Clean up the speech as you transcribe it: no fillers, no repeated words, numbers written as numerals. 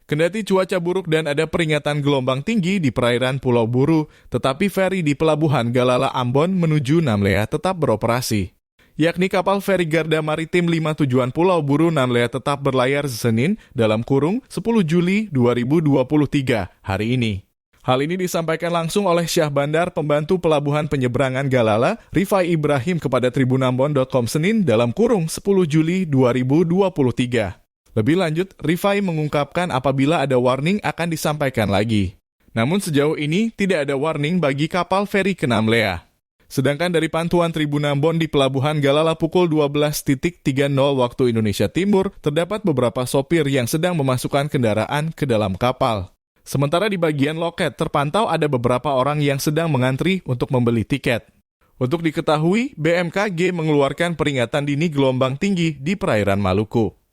Kendati cuaca buruk dan ada peringatan gelombang tinggi di perairan Pulau Buru, tetapi feri di Pelabuhan Galala Ambon menuju Namlea tetap beroperasi. Yakni kapal feri Garda Maritim 5 tujuan Pulau Buru Namlea tetap berlayar Senin dalam kurung 10 Juli 2023 hari ini. Hal ini disampaikan langsung oleh Syah Bandar, pembantu pelabuhan penyeberangan Galala, Rifai Ibrahim kepada tribunambon.com Senin dalam kurung 10 Juli 2023. Lebih lanjut, Rifai mengungkapkan apabila ada warning akan disampaikan lagi. Namun sejauh ini tidak ada warning bagi kapal feri ke Namlea. Sedangkan dari pantauan Tribun Ambon di Pelabuhan Galala pukul 12.30 waktu Indonesia Timur, terdapat beberapa sopir yang sedang memasukkan kendaraan ke dalam kapal. Sementara di bagian loket terpantau ada beberapa orang yang sedang mengantri untuk membeli tiket. Untuk diketahui, BMKG mengeluarkan peringatan dini gelombang tinggi di perairan Maluku.